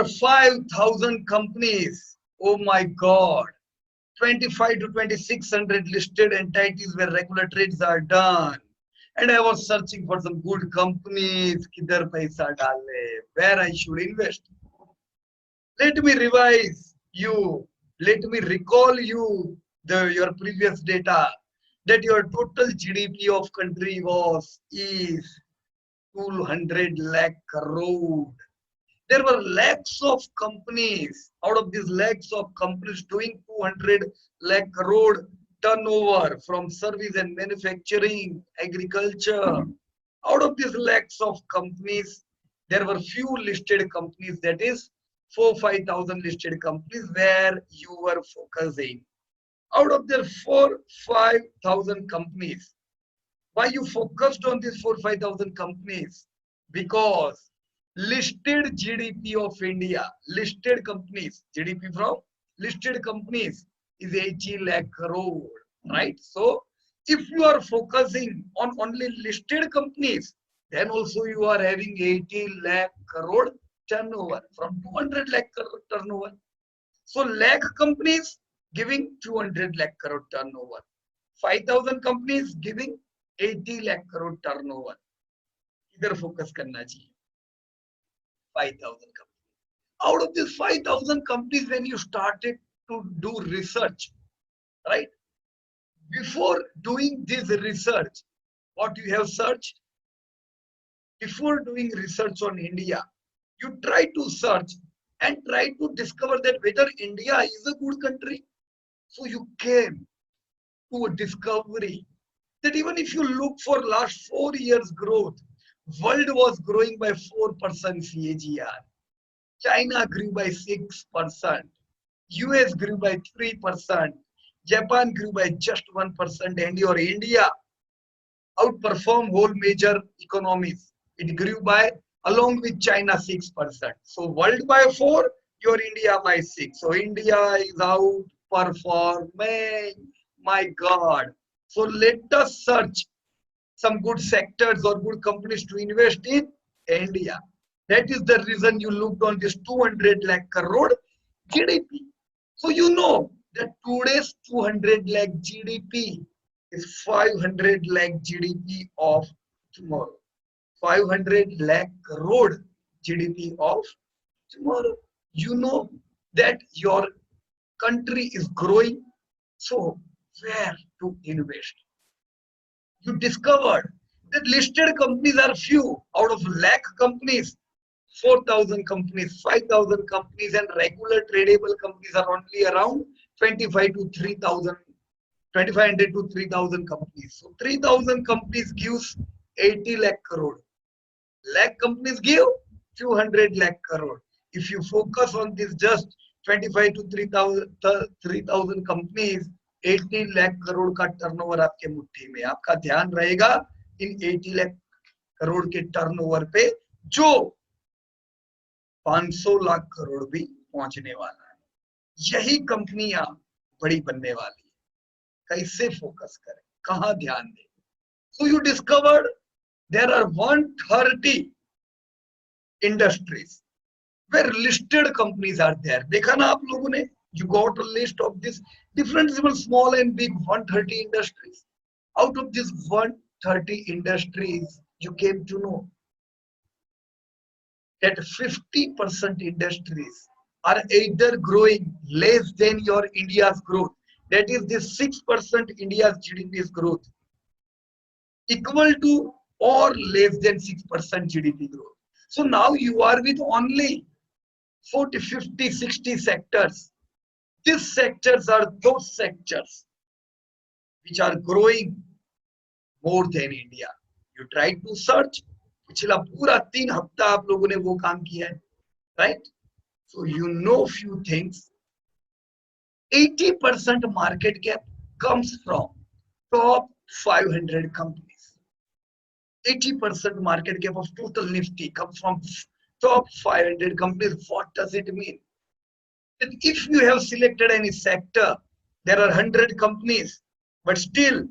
were 5,000 companies. Oh my God. 25 to 2600 listed entities where regular trades are done. And I was searching for some good companies, kidhar paisa डालने, where I should invest. Let me revise you. Let me recall you your previous data that your total GDP of country is 200 lakh crore. There were lakhs of companies. Out of these lakhs of companies doing 200 lakh crore turnover from service and manufacturing, agriculture. Out of these lakhs of companies, there were few listed companies, that is 4-5,000 listed companies where you were focusing. Out of their 4-5,000 companies, why you focused on these 4-5,000 companies? Because listed GDP of India, listed companies, GDP from listed companies is 80 lakh crore, right? So if you are focusing on only listed companies, then also you are having 80 lakh crore turnover from 200 lakh crore turnover. So lakh companies giving 200 lakh crore turnover. 5,000 companies giving 80 lakh crore turnover. इधर focus करना चाहिए. 5,000 companies. Out of these 5,000 companies, when you started to do research, right? Before doing this research, what you have searched? Before doing research on India, you try to search and try to discover that whether India is a good country. So you came to a discovery that even if you look for last 4 years growth, world was growing by 4% CAGR. China grew by 6%. US grew by 3%. Japan grew by just 1%. And your India outperformed whole major economies. It grew by, along with China, 6%. So world by 4, your India by 6. So India is outperforming. My God. So let us search some good sectors or good companies to invest in India. That is the reason you looked on this 200 lakh crore GDP. So you know that today's 200 lakh GDP is 500 lakh GDP of tomorrow. 500 lakh crore GDP of tomorrow. You know that your country is growing. So where to invest? You discovered that listed companies are few. Out of lakh companies, 4,000 companies, 5,000 companies, and regular tradable companies are only around 25 to 3,000, 2,500 to 3,000 companies. So 3,000 companies gives 80 lakh crore. Lakh companies give few hundred lakh crore. If you focus on this just 25 to 3,000 companies, 80 lakh crore का turnover आपके मुट्ठी में. आपका ध्यान रहेगा इन 80 लाख करोड़ के turnover पे जो 500 लाख करोड़ भी पहुंचने वाला है. यही कंपनियां बड़ी बनने वाली है. कैसे फोकस करें, कहां ध्यान दें? So you discovered there are 130 industries where listed companies are there. देखा ना आप लोगों ने? You got a list of this different small and big 130 industries. Out of these 130 industries, you came to know that 50% industries are either growing less than your India's growth. That is the 6% India's GDP's growth equal to or less than 6% GDP growth. So now you are with only 40, 50, 60 sectors. These sectors are those sectors which are growing more than India. You try to search. पिछला पूरा 3 हफ्ता आप लोगों ने वो काम किया है, right? So you know few things. 80% market cap comes from top 500 companies. 80% market cap of total Nifty comes from top 500 companies. What does it mean? That if you have selected any sector, there are 100 companies, but still,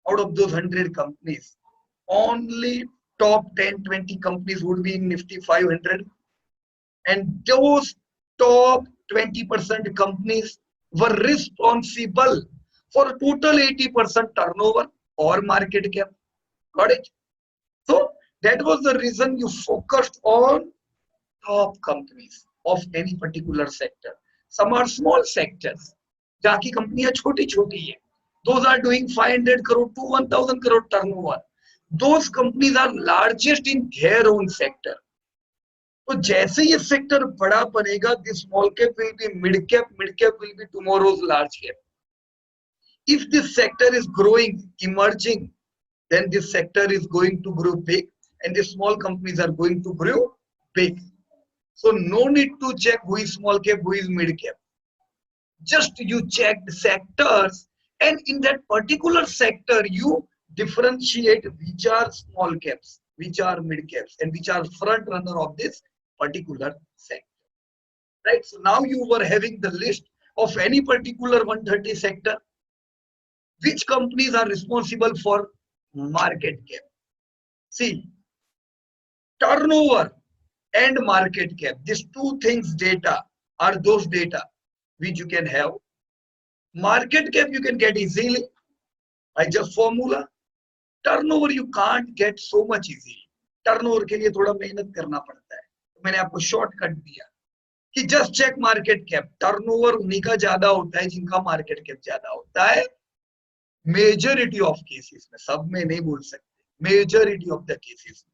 out of those 100 companies, only top 10, 20 companies would be in Nifty 500. And those top 20% companies were responsible for a total 80% turnover or market cap. Got it? So that was the reason you focused on top companies of any particular sector. Some are small sectors, जहाँ की कंपनियां छोटी छोटी है. Those are doing 500 crore to 1000 crore turnover. Those companies are largest in their own sector. तो जैसे ये sector बड़ा बनेगा, this small cap will be mid cap will be tomorrow's large cap. If this sector is growing, emerging, then this sector is going to grow big, and the small companies are going to grow big. So no need to check who is small cap, who is mid cap. Just you check the sectors, and in that particular sector, you differentiate which are small caps, which are mid caps, and which are front runner of this particular sector. Right? So now you were having the list of any particular 130 sector. Which companies are responsible for market cap? See, turnover and market cap, these two things data are those data which you can have. Market cap you can get easily by just formula. Turnover you can't get so much easily. Turnover के लिए थोड़ा मेहनत करना पड़ता है. तो मैंने आपको शॉर्टकट दिया कि just check market cap. Turnover उन्हीं का ज्यादा होता है जिनका मार्केट कैप ज्यादा होता है. मेजॉरिटी ऑफ केसेस में, सब में नहीं बोल सकते, मेजॉरिटी ऑफ द केसेस में.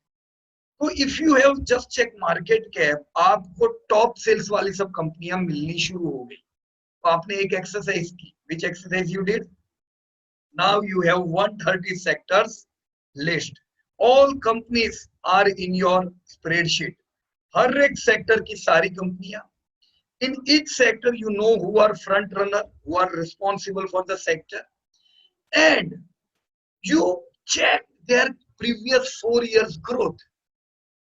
तो if you have just check market cap, आपको टॉप सेल्स वाली सब कंपनियां मिलनी शुरू हो गई. तो आपने एक एक्सरसाइज की. Which exercise you did? Now you have 130 sectors list. All companies are in your spreadsheet. हर एक सेक्टर की सारी कंपनियां. In each sector you know who are front runner, who are responsible for the sector, and you check their previous 4 years growth.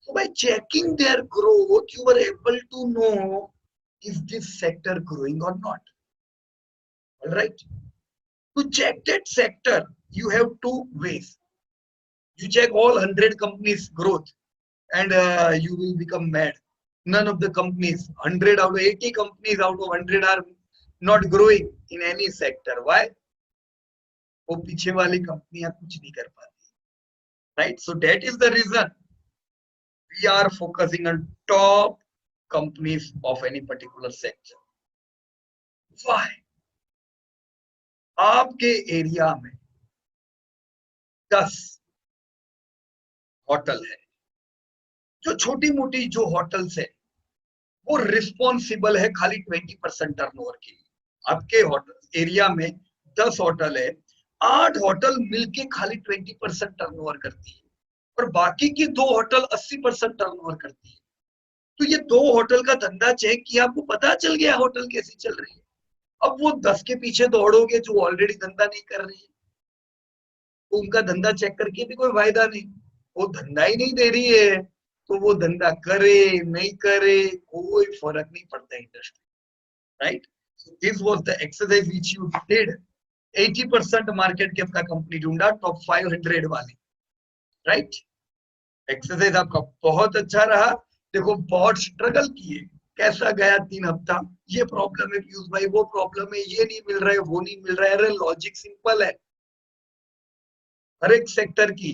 So by checking their growth, you were able to know is this sector growing or not. All right. To check that sector, you have two ways. You check all 100 companies growth, and you will become mad. None of the companies, 100 out of 80 companies out of 100 are not growing in any sector. Why? वो पीछे वाली कंपनियां कुछ नहीं कर पाती. Right? So that is the reason we are focusing on top companies of any particular sector. Why? आपके area में 10 होटल है. जो छोटी मोटी जो होटल्स है वो रिस्पॉन्सिबल है खाली 20% टर्नओवर के लिए. आपके होटल एरिया में 10 होटल है, 8 होटल मिलके खाली 20% टर्नओवर करती है, और बाकी की 2 होटल 80% टर्नओवर करती है. तो ये 2 होटल का धंधा चेक किया, आपको पता चल गया होटल कैसी चल रही है. अब वो 10 के पीछे दौड़ोगे जो ऑलरेडी धंधा नहीं कर रही है, तो उनका धंधा चेक करके भी कोई फायदा नहीं. वो धंधा ही नहीं दे रही है, तो वो धंधा करे नहीं करे कोई फर्क नहीं पड़ता industry. Right? So this was the exercise which you did. 80% market cap का कंपनी ढूंढा, टॉप 500 वाले. राइट? एक्सरसाइज आपका बहुत अच्छा रहा. देखो बहुत स्ट्रगल किए, कैसा गया 3 हफ्ता. ये प्रॉब्लम है पीयूष भाई, वो प्रॉब्लम है, ये नहीं मिल रहा है, वो नहीं मिल रहा है. अरे लॉजिक सिंपल है. हर एक सेक्टर की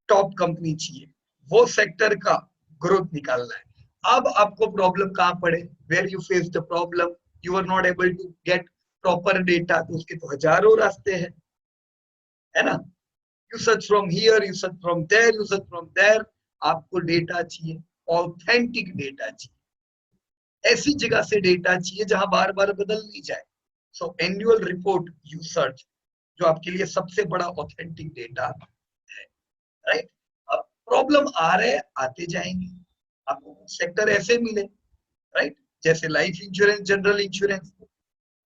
टॉप कंपनी चाहिए, वो सेक्टर का ग्रोथ निकालना है. अब आपको प्रॉब्लम कहां पड़े? Where you face the problem, you are not able to get proper data. तो उसके तो हजारों रास्ते हैं, है ना. You search from here, you search from there, you search from there. आपको डेटा चाहिए, ऑथेंटिक डेटा चाहिए, ऐसी जगह से डेटा चाहिए जहां बार बार बदल नहीं जाए. सो एनुअल रिपोर्ट यू सर्च, जो आपके लिए सबसे बड़ा ऑथेंटिक डेटा है. राइट? अब प्रॉब्लम आ रहे आते जाएंगे, आपको सेक्टर ऐसे मिले. राइट? जैसे लाइफ इंश्योरेंस, जनरल इंश्योरेंस,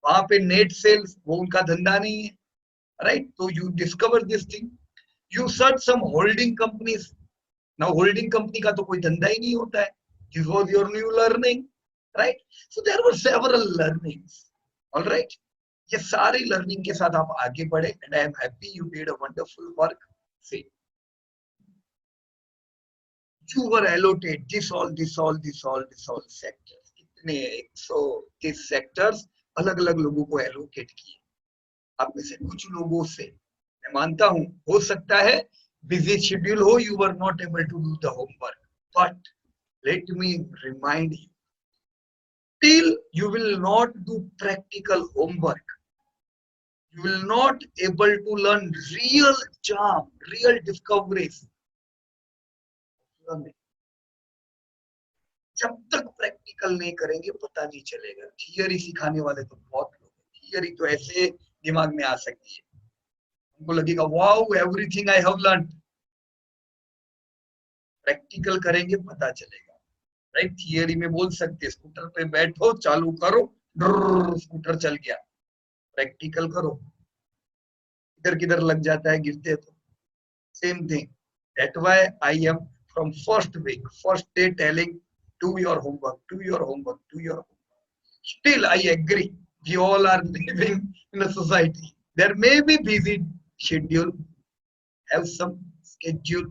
वहां पे नेट सेल्स, वो उनका धंधा नहीं है. राइट? तो you discover this thing. You search some holding companies. Now holding company का तो कोई धंधा ही नहीं होता है. This was your new learning. Right? So there were several learnings. Alright? ये सारी लर्निंग के साथ आप आगे बढ़े, and I am happy you did a wonderful work. See You were allotted this all sectors. कितने 130 सेक्टर्स अलग अलग लोगों को एलोकेट किए. आप में से कुछ लोगों से मैं मानता हूं हो सकता है बिजी शेड्यूल हो, you were not able to do the homework, but let me remind you, till you will not do practical homework, you will not able to learn real charm, real discoveries. जब तक practical नहीं करेंगे पता नहीं चलेगा. Theory सिखाने वाले तो बहुत लोग हैं, थियरी तो ऐसे दिमाग में आ सकती है, उनको लगेगा wow everything I have learn. Practical करेंगे पता चलेगा. राइट, थियरी में बोल सकते स्कूटर पे बैठो चालू करो स्कूटर चल गया. प्रैक्टिकल करो इधर किधर लग जाता है गिरते तो. Same thing, that why I am from first week first day telling do your homework, do your homework, do your homework. Still, I agree. We all are living in a society. There may be busy schedule, have some schedule,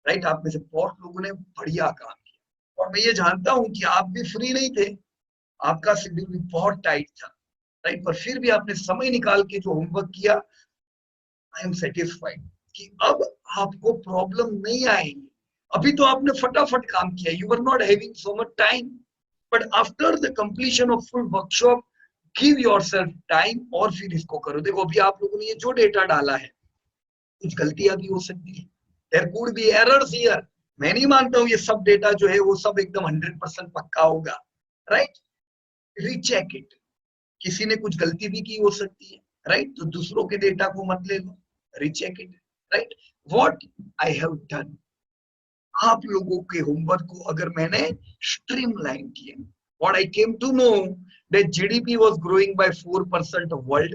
right? आप में से बहुत लोगों ने बढ़िया काम किया और मैं ये जानता हूं कि आप भी फ्री नहीं थे, आपका शेड्यूल भी बहुत टाइट था, राइट? पर फिर भी आपने समय निकाल के जो होमवर्क किया, आई एम सेटिस्फाइड कि अब आपको प्रॉब्लम नहीं आएगी. अभी तो आपने फटाफट काम किया, you are not having so much time, but after the completion of full workshop give yourself time और फिर इसको करो. देखो अभी आप लोगों ने ये जो डेटा डाला है कुछ गलतियां भी हो सकती है, there could be errors here. मैं नहीं मानता हूं ये सब डेटा जो है वो सब एकदम 100% पक्का होगा, राइट? Recheck it. किसी ने कुछ गलती भी की हो सकती है, राइट? तो दूसरों के डेटा को मत ले लो, recheck it, right? What I have done, आप लोगों के होमवर्क को अगर मैंने स्ट्रीमलाइन किया, what I came to know that GDP was growing by 4% of world,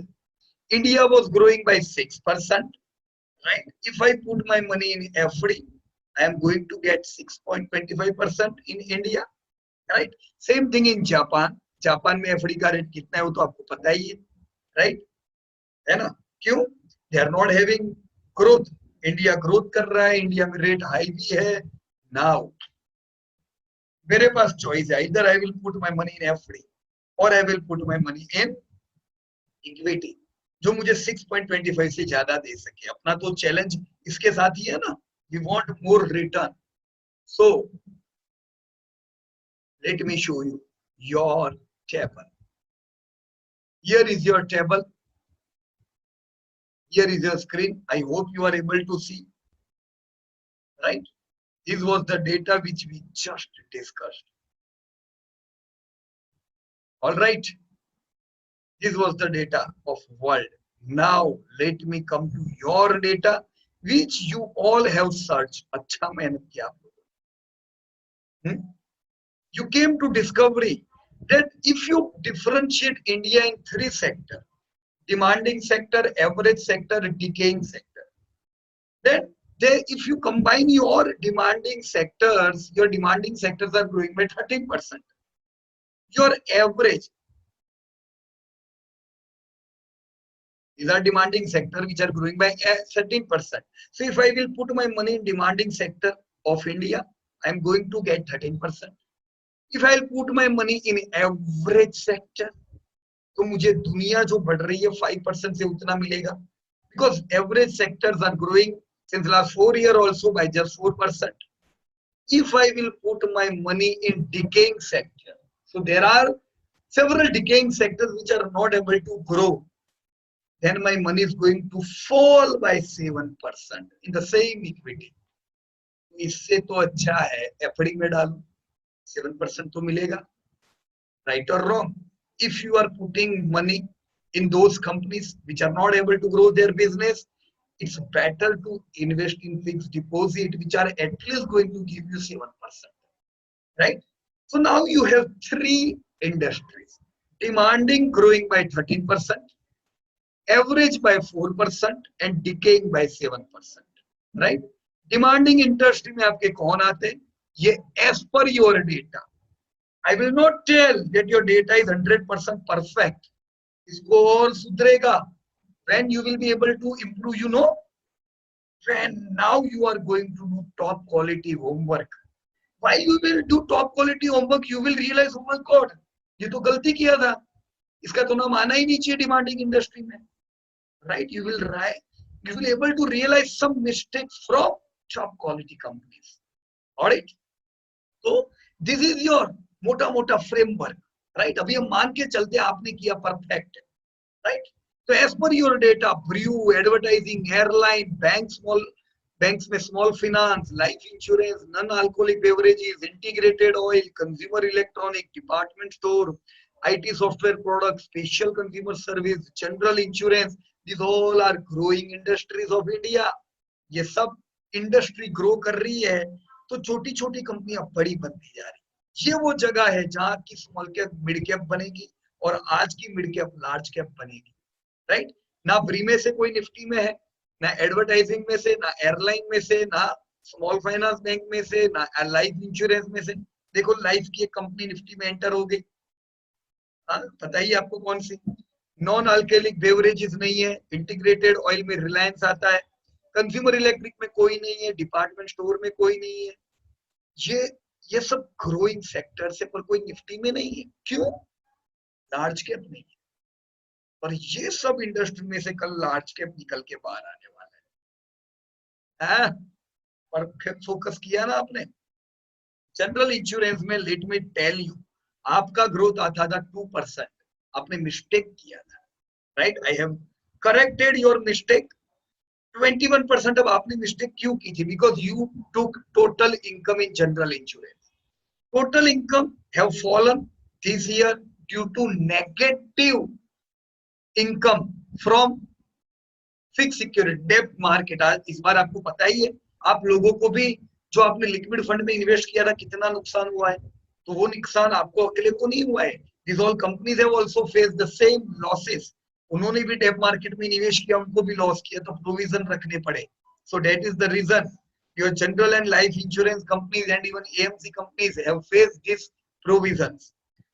India was growing by 6%, right? If I put my money in FD, I am going to get 6.25% in India, right? Same thing in Japan. Japan में FD का rate कितना है वो तो आपको पता ही है, right? है ना? क्यों? They are not having growth. India growth कर रहा है, इंडिया में रेट हाई भी है. नाउ मेरे पास चॉइस है, इधर I will put my money in FD और I will put my money in equity जो मुझे 6.25 से ज्यादा दे सके. अपना तो चैलेंज इसके साथ ही है ना, we want more return. So let me show you your table. Here is your table. Here is your screen. I hope you are able to see, right? This was the data which we just discussed. All right. This was the data of world. Now let me come to your data, which you all have searched. अच्छा मेहनत किया आप लोगों. You came to discovery that if you differentiate India in 3 sectors, demanding sector, average sector, decaying sector, then if you combine your demanding sectors are growing by 13%. Your average, these are demanding sector which are growing by 13%. So if I will put my money in demanding sector of India, I am going to get 13%. If I will put my money in average sector, तो मुझे दुनिया जो बढ़ रही है 5% से उतना मिलेगा, because average sectors are growing since last 4 years also by just 4%. If I will put my money in decaying sector, so there are several decaying sectors which are not able to grow, then my money is going to fall by 7% in the same equity. इससे तो अच्छा है FD में डालो, 7% तो मिलेगा, right or wrong? If you are putting money in those companies which are not able to grow their business, it's better to invest in fixed deposit which are at least going to give you 7%, right? So now you have 3 industries: demanding growing by 13%, average by 4%, and decaying by 7%, right? Demanding industry में आपके कौन आते हैं? ये as per your data. I will not tell that your data is 100% perfect. इसको और सुधरेगा. When you will be able to improve, you know, when now you are going to do top quality homework. While you will do top quality homework, you will realize, oh my God, ये तो गलती किया था, इसका तो नाम आना ही नहीं चाहिए डिमांडिंग इंडस्ट्री में, right? You will able to realize some mistakes from top quality companies. Alright? तो this is your मोटा मोटा फ्रेमवर्क, राइट? अभी हम मान के चलते आपने किया परफेक्ट, राइट? तो as per your data, brew, advertising, airline, banks में small finance, life insurance, non alcoholic beverages, integrated oil, consumer electronic, department store, IT software product, special consumer service, general insurance, these all are growing industries of India. ये सब industry grow कर रही है, तो छोटी छोटी कंपनियां बड़ी बनती जा रही। ये वो जगह है जहां की स्मॉल कैप मिड कैप बनेगी और आज की मिड कैप लार्ज कैप बनेगी, राइट? ना ब्री में से कोई निफ्टी में है, ना एडवर्टाइजिंग में से, ना एयरलाइन में से, ना स्मॉल फाइनेंस बैंक में से, ना लाइफ इंश्योरेंस में से। देखो लाइफ की एक कंपनी निफ्टी में एंटर हो गई, बताइए आपको कौन सी? नॉन अल्कोहलिक बेवरेजेस नहीं है, इंटीग्रेटेड ऑयल में रिलायंस आता है, कंज्यूमर इलेक्ट्रिक में कोई नहीं है, डिपार्टमेंट स्टोर में कोई नहीं है। ये सब ग्रोइंग सेक्टर्स है, पर कोई निफ्टी में नहीं है। क्यों? लार्ज कैप नहीं है। और ये सब इंडस्ट्री में से कल लार्ज कैप निकल के बाहर आने वाला है। परफेक्ट फोकस किया ना आपने। जनरल इंश्योरेंस में लेट मी टेल यू, आपका ग्रोथ आता था 2%, आपने मिस्टेक किया था, right? I have corrected your mistake. 21% अब आपने मिस्टेक क्यों की थी? Because you took total income in general insurance. Total income have fallen this year due to negative income from fix security डेब्ट मार्केट। आज इस बार आपको पता ही है, आप लोगों को भी जो आपने लिक्विड फंड में इन्वेस्ट किया था कितना नुकसान हुआ है, तो वो नुकसान आपको अकेले को नहीं हुआ है। These all companies have also faced the same losses. उन्होंने भी डेब्ट मार्केट में निवेश किया, उनको भी लॉस किया, तो प्रोविजन रखने पड़े। So that is the reason your general and life insurance companies and even AMC companies have faced these provisions.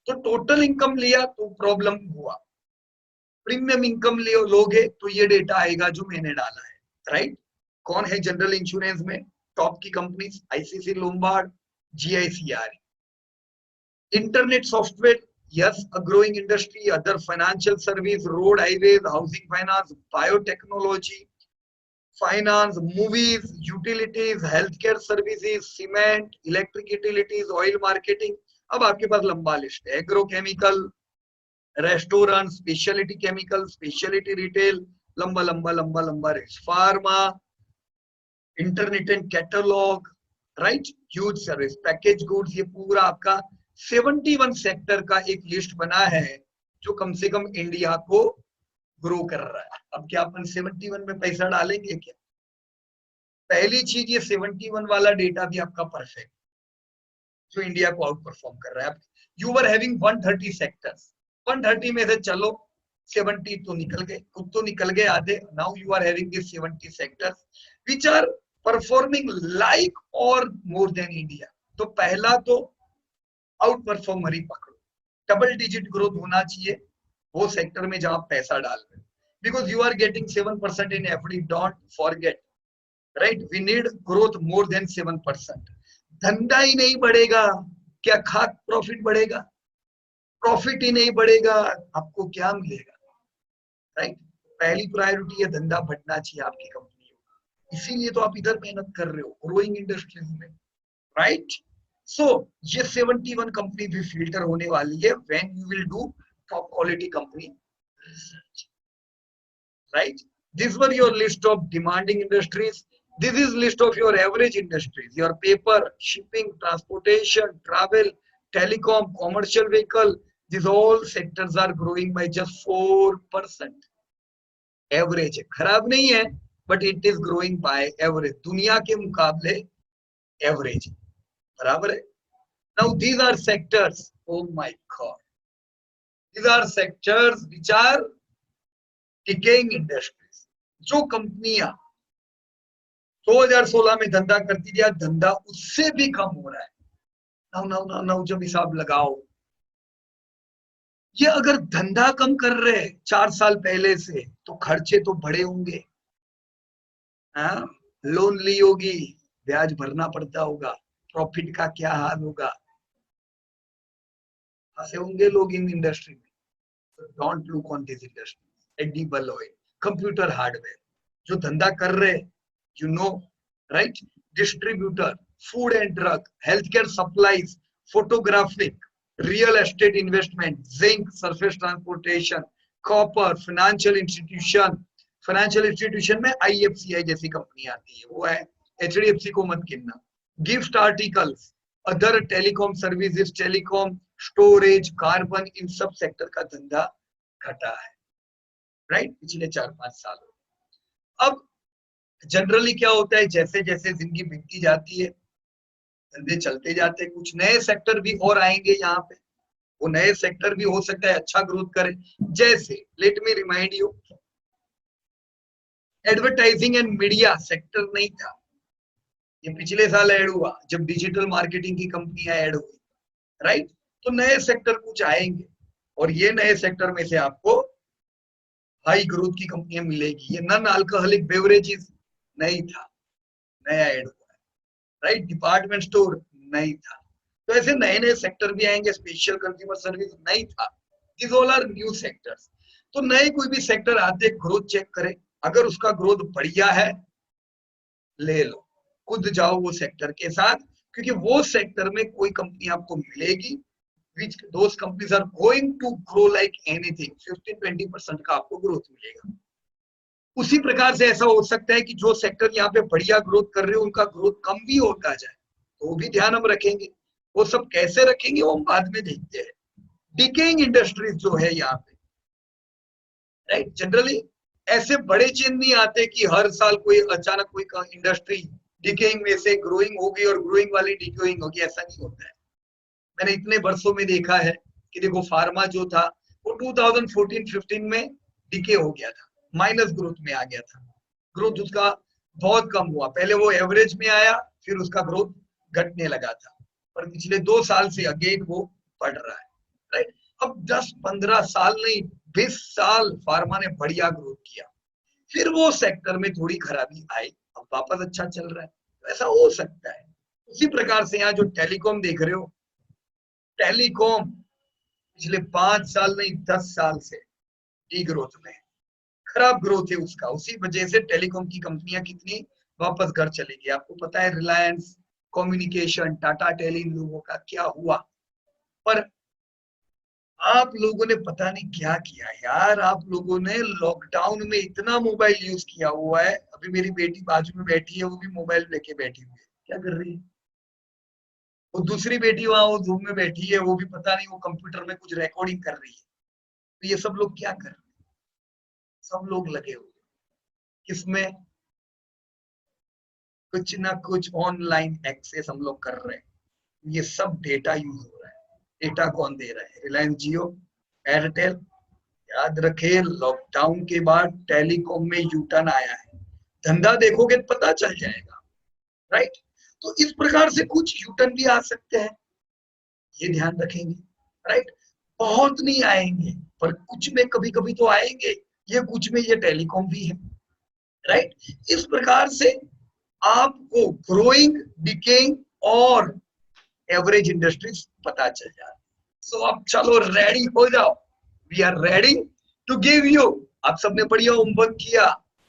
तो टोटल इनकम लिया तो प्रॉब्लम हुआ, प्रीमियम इनकम लोगे तो ये डेटा आएगा जो मैंने डाला है, राइट? कौन है जनरल इंश्योरेंस में टॉप की companies? ICC Lombard, GICR। Internet software, yes, a growing industry, other financial service, road, highways, housing finance, biotechnology, finance, movies, utilities, healthcare services, cement, electric utilities, oil marketing। अब आपके पास लंबा list है, agrochemical, restaurant, speciality chemical, speciality retail, लंबा लंबा लंबा लंबा list, pharma, internet and catalogue, right? Huge service, package goods, ये पूरा आपका 71 सेक्टर का एक लिस्ट बना है जो कम से कम इंडिया को ग्रो कर रहा है। अब क्या अपन 71 में पैसा डालेंगे क्या? पहली चीज, ये 71 वाला डेटा भी आपका परफेक्ट, जो इंडिया को आउट परफॉर्म कर रहा है। यू वर हैविंग 130 सेक्टर्स, 130 में से चलो 70 तो निकल गए, खुद तो निकल गए आधे। Now you are having this 70 sectors which are performing like और मोर देन इंडिया। तो पहला तो आउट परफॉर्मर ही पकड़ो, डबल डिजिट ग्रोथ होना चाहिए वो सेक्टर में जहां पैसा डाल रहे हो, because you are getting 7% in FD, don't forget, right? We need growth more than 7%। धंधा ही नहीं बढ़ेगा, क्या खाक प्रॉफिट बढ़ेगा? प्रॉफिट ही नहीं बढ़ेगा, आपको क्या मिलेगा, राइट? पहली प्रायोरिटी है धंधा बढ़ना चाहिए आपकी कंपनी को, इसीलिए तो आप इधर मेहनत कर रहे हो ग्रोइंग इंडस्ट्रीज में, राइट? So, ये 71 कंपनी भी फिल्टर होने वाली है when you will do top quality company research, right? These were your list of demanding industries. This is list of your average industries, your paper, shipping, transportation, travel, telecom, commercial vehicle. These all sectors are growing by just 4%. Average है, खराब नहीं है, but it is growing by average. दुनिया के मुकाबले average है, बराबर है। Now these are sectors, oh my God, these are sectors which are decaying industries. जो कंपनियां 2016 में धंधा करती थी, धंधा उससे भी कम हो रहा है। नाउ जब हिसाब लगाओ, ये अगर धंधा कम कर रहे 4 साल पहले से, तो खर्चे तो बड़े होंगे। हाँ, लोन ली होगी, ब्याज भरना पड़ता होगा, प्रॉफिट का क्या हाल होगा। फंसे होंगे लोग इन इंडस्ट्री में। Don't look on this industry. Edible oil, computer hardware जो धंधा कर रहे, you know right, distributor, food and drug, health care supplies, photographic, real estate investment, zinc, surface transportation, copper, financial institution में आईएफसीआई जैसी company आती है, वो है, एचडीएफसी को मत गिनना। Gift articles, other telecom services, telecom, storage, carbon, इन सब सेक्टर का धंधा घटा है, राइट, पिछले 4-5 सालों। अब जनरली क्या होता है, जैसे जैसे जिंदगी बीतती जाती है, धंधे चलते जाते हैं, कुछ नए सेक्टर भी और आएंगे यहाँ पे, वो नए सेक्टर भी हो सकता है अच्छा ग्रोथ करें। जैसे late me remind you, advertising and media sector नहीं था, ये पिछले साल ऐड हुआ जब डिजिटल मार्केटिंग की कंपनियां ऐड हुई, राइट। तो नए सेक्टर कुछ आएंगे और ये नए सेक्टर में से आपको हाई ग्रोथ की कंपनियां मिलेगी। ये नॉन अल्कोहलिक बेवरेजेस नहीं था, नया ऐड हुआ है, राइट। डिपार्टमेंट स्टोर नहीं था। तो ऐसे नए नए सेक्टर भी आएंगे। स्पेशल कंज्यूमर सर्विस नहीं था। This all are new sectors. तो नए कोई भी सेक्टर आते ग्रोथ चेक करें, अगर उसका ग्रोथ बढ़िया है ले लो, कूद जाओ वो सेक्टर के साथ, क्योंकि वो सेक्टर में कोई कंपनी आपको मिलेगी which those companies are going to grow like anything, 15-20% का आपको ग्रोथ मिलेगा। उसी प्रकार से ऐसा हो सकता है कि जो सेक्टर यहाँ पे बढ़िया ग्रोथ कर रहे हो उनका ग्रोथ कम भी होता जाए, तो वो भी ध्यान हम रखेंगे। वो सब कैसे रखेंगे वो हम बाद में देखते हैं। डिकेइंग इंडस्ट्रीज जो है यहाँ पे, राइट, जनरली ऐसे बड़े चेंज नहीं आते कि हर साल कोई अचानक कोई इंडस्ट्री डिकेइंग में से ग्रोइंग होगी और ग्रोइंग वाली डिकेइंग होगी, ऐसा नहीं होता है। मैंने इतने वर्षों में देखा है कि देखो फार्मा जो था वो 2014-15 में डिके हो गया था, माइनस ग्रोथ में आ गया था, ग्रोथ उसका बहुत कम हुआ। पहले वो एवरेज में आया, फिर उसका ग्रोथ घटने लगा था, पर पिछले 2 साल से अगेन वो बढ़ रहा है, राइट। अब 10-15 साल नहीं, 20 साल फार्मा ने बढ़िया ग्रोथ किया, फिर वो सेक्टर में थोड़ी खराबी आई, अब वापस अच्छा चल रहा है, तो ऐसा हो सकता है। उसी प्रकार से यहाँ जो टेलीकॉम देख रहे हो, टेलीकॉम पिछले 5 साल नहीं 10 साल से डी ग्रोथ में, खराब ग्रोथ है उसका। उसी वजह से टेलीकॉम की कंपनियां कितनी वापस घर चली गई। आपको पता है रिलायंस कम्युनिकेशन, टाटा टेली, इन लोगों का क्या हुआ। पर आप लोगों ने पता नहीं क्या किया यार, आप लोगों ने लॉकडाउन में इतना मोबाइल यूज किया हुआ है। अभी मेरी बेटी बाजू में बैठी है, वो भी मोबाइल लेके बैठी हुई है, क्या कर रही है। वो दूसरी बेटी वहां वो रूम में बैठी है, वो भी पता नहीं वो कंप्यूटर में कुछ रिकॉर्डिंग कर रही है। तो ये सब लोग क्या कर रहे हैं, सब लोग लगे हुए किसमें, कुछ ना कुछ ऑनलाइन एक्सेस हम लोग कर रहे हैं। ये सब डेटा यूज हो रहा है। डेटा कौन दे रहा है, रिलायंस जियो, एयरटेल। याद रखे लॉकडाउन के बाद टेलीकॉम में यूटर्न आया है, धंधा देखोगे तो पता चल जाएगा, राइट। तो इस प्रकार से कुछ यूटर्न भी आ सकते हैं, ये ध्यान रखेंगे, राइट। बहुत नहीं आएंगे पर कुछ में कभी कभी तो आएंगे, ये कुछ में ये टेलीकॉम भी है, राइट। इस प्रकार से आपको ग्रोइंग, डिकेइंग और एवरेज इंडस्ट्रीज पता चल जाए। सो अब चलो रेडी हो जाओ, we are ready to give you. आप सबने बढ़िया होमवर्क किया,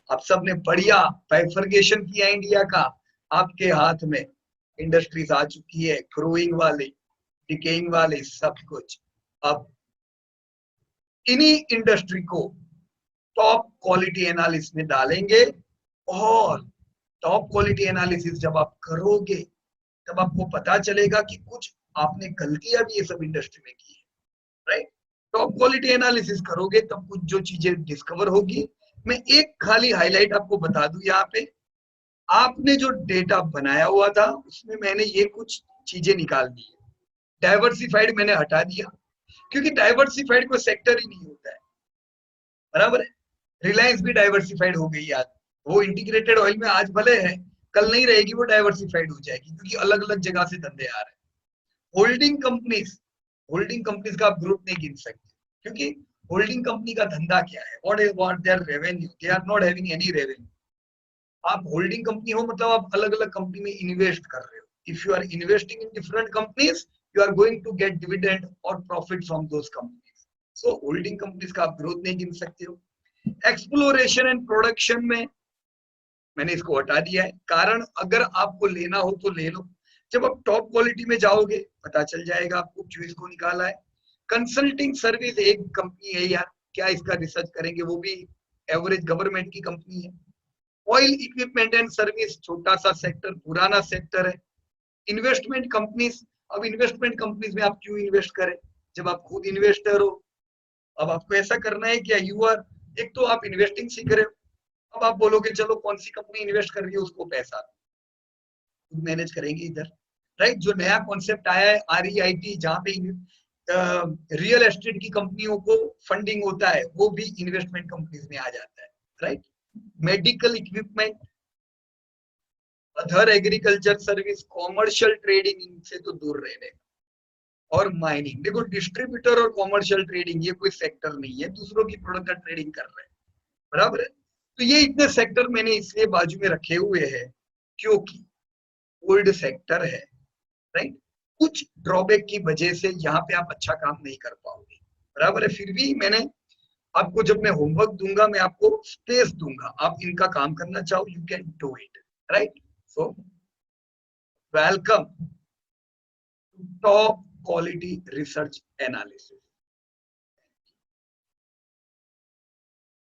आप सबने बढ़िया बाइफरकेशन किया इंडिया का, आपके हाथ में इंडस्ट्रीज आ चुकी है, ग्रोइंग वाले, डिकेइंग वाले, सब कुछ। अब इन्हीं इंडस्ट्री को टॉप क्वालिटी एनालिसिस में डालेंगे, और टॉप क्वालिटी एनालिसिस जब आप करोगे तब आपको पता चलेगा कि कुछ आपने गलतियां भी ये सब इंडस्ट्री में की है, राइट। टॉप क्वालिटी एनालिसिस करोगे तब कुछ जो चीजें डिस्कवर होगी। मैं एक खाली हाईलाइट आपको बता दूं, यहाँ पे आपने जो डेटा बनाया हुआ था उसमें मैंने ये कुछ चीजें निकाल दी है। डाइवर्सिफाइड मैंने हटा दिया, क्योंकि डाइवर्सिफाइड कोई सेक्टर ही नहीं होता है, बराबर है। रिलायंस भी डाइवर्सिफाइड हो गई आज, वो इंटीग्रेटेड ऑयल में आज भले है, कल नहीं रहेगी, वो डाइवर्सिफाइड हो जाएगी, क्योंकि अलग अलग जगह से धंधे आ रहे हैं। होल्डिंग कंपनीज का आप ग्रुप नहीं गिन सकते, क्योंकि होल्डिंग कंपनी का धंधा क्या है, what their revenue, they are not having any revenue. आप होल्डिंग कंपनी हो मतलब आप अलग अलग कंपनी में इन्वेस्ट कर रहे हो, If you are investing in different companies, you are going to get dividend or profit from those companies. So holding companies का आप ग्रोथ नहीं गिन सकते हो. एक्सप्लोरेशन एंड प्रोडक्शन में मैंने इसको हटा दिया है, कारण अगर आपको लेना हो तो ले लो. जब आप टॉप क्वालिटी में जाओगे पता चल जाएगा आपको क्यों इसको निकाला है. कंसल्टिंग सर्विस एक कंपनी है यार, क्या इसका रिसर्च करेंगे, वो भी एवरेज गवर्नमेंट की कंपनी है. ऑयल इक्विपमेंट एंड सर्विस छोटा सा सेक्टर, पुराना सेक्टर है. इन्वेस्टमेंट कंपनीज, अब इन्वेस्टमेंट कंपनीज में आप क्यों इन्वेस्ट करें जब आप खुद इन्वेस्टर हो. अब आपको ऐसा करना है क्या, यू आर, एक तो आप इन्वेस्टिंग सीख रहे हो, अब आप बोलोगे चलो कौन सी कंपनी इन्वेस्ट कर रही है उसको पैसा खुद मैनेज करेंगे इधर, राइट. जो नया कॉन्सेप्ट आया है REIT, जहां पे रियल एस्टेट की कंपनियों को फंडिंग होता है, वो भी इन्वेस्टमेंट कंपनीज में आ जाता है, right. Medical equipment, other agriculture service, commercial trading, इनसे तो दूर रहने. और माइनिंग, देखो डिस्ट्रीब्यूटर और कॉमर्शियल ट्रेडिंग ये कोई सेक्टर नहीं है, दूसरों की प्रोडक्ट का ट्रेडिंग कर रहे हैं, बराबर है. तो ये इतने सेक्टर मैंने इसलिए बाजू में रखे हुए हैं क्योंकि ओल्ड सेक्टर है, राइट. कुछ ड्रॉबैक की वजह से यहाँ पे आप अच्छा काम नहीं कर पाओगे, बराबर है. फिर भी मैंने आपको, जब मैं होमवर्क दूंगा मैं आपको स्पेस दूंगा, आप इनका काम करना चाहो you can do it, right. So welcome to top quality research analysis.